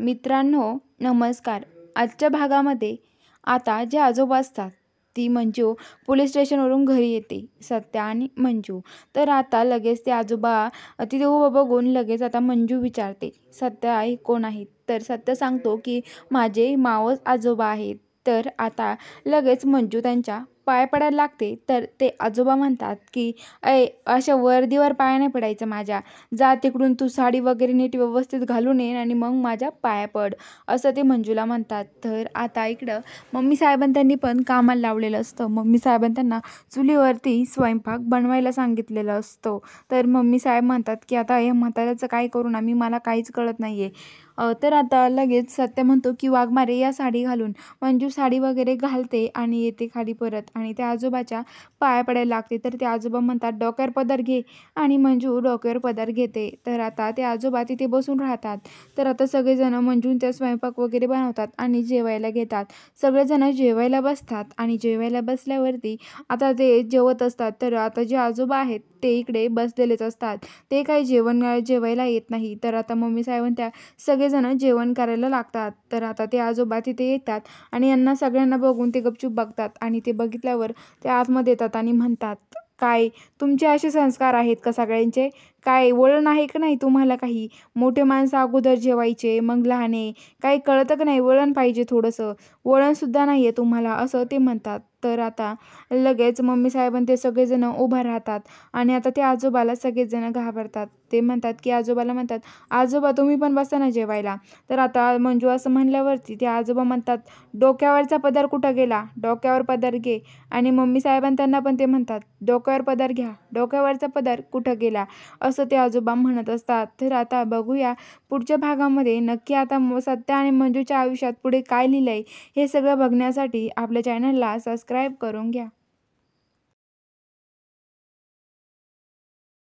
मित्रांनो नमस्कार. आजच्या भागामध्ये आता जे आजोबा असतात ती मंजू पोलीस स्टेशनवरून घरी येते. सत्या आणि मंजू. तर आता लगेच ते आजोबा तिथे उभं बघून लगेच आता मंजू विचारते, सत्या आई कोण आहेत? तर सत्य सांगतो की माझे मावस आजोबा आहेत. तर आता लगेच मंजू त्यांच्या पाय पडायला लागते. तर ते आजोबा म्हणतात की अशा वर्दीवर पाय नाही पडायचं माझ्या, जा तिकडून तू साडी वगैरे नीट व्यवस्थित घालून ये आणि मग माझ्या पाया पड, असं ते मंजूला म्हणतात. तर आता इकडं मम्मी साहेबांनी त्यांनी पण कामाला लावलेलं असतं. मम्मी साहेबांनी त्यांना चुलीवरती स्वयंपाक बनवायला सांगितलेलं असतं. तर मम्मी साहेब म्हणतात की आता या म्हाताऱ्याचं काय करू ना मी, मला काहीच कळत नाही आहे. तर आता लगेच सत्य म्हणतो की वाघमारे या साडी घालून. मंजू साडी वगैरे घालते आणि येते खाली परत आणि त्या आजोबाच्या पाया पडायला लागते. तर ते आजोबा म्हणतात डोक्यावर पदर घे आणि मंजू डोक्यावर पदर घेते. तर आता ते आजोबा तिथे बसून राहतात. तर आता सगळेजण मंजून त्या स्वयंपाक वगैरे बनवतात आणि जेवायला घेतात. सगळेजण जेवायला बसतात आणि जेवायला बसल्यावरती आता ते जेवत असतात. तर आता जे आजोबा आहेत ते इकडे बसलेलेच असतात. ते काही जेवायला येत नाही. तर आता मम्मी साहेब त्या सगळेजण जेवण करायला लागतात. तर आता ते आजोबा तिथे येतात आणि यांना सगळ्यांना बघून ते गपचूप बघतात आणि ते बघितल्यावर ते आतमध्ये येतात आणि म्हणतात, काय तुमचे असे संस्कार आहेत का सगळ्यांचे? काय वळण आहे का नाही तुम्हाला काही? मोठे माणसं अगोदर जेवायचे मग लहाने, काही कळतं का नाही? वळण पाहिजे थोडंसं, वळणसुद्धा नाही आहे तुम्हाला, असं ते म्हणतात. तर आता लगेच मम्मी साहेबांनी ते सगळेजण उभा राहतात आणि आता ते आजोबाला सगळेजण घाबरतात. ते म्हणतात की आजोबाला म्हणतात, आजोबा तुम्ही पण बसा ना जेवायला. तर आता मंजू असं म्हणल्यावरती ते आजोबा म्हणतात, डोक्यावरचा पदर कुठं गेला? डोक्यावर पदर घे. आणि मम्मी साहेबांनी त्यांना पण ते म्हणतात, डोक्यावर पदर घ्या, डोक्यावरचा पदर कुठं गेला, असं ते आजोबा म्हणत असतात. तर आता बघूया पुढच्या भागामध्ये नक्की आता सत्या आणि मंजूच्या आयुष्यात पुढे काय लिहिलंय हे सगळं बघण्यासाठी आपल्या चॅनलला सबस्क्राईब करून घ्या.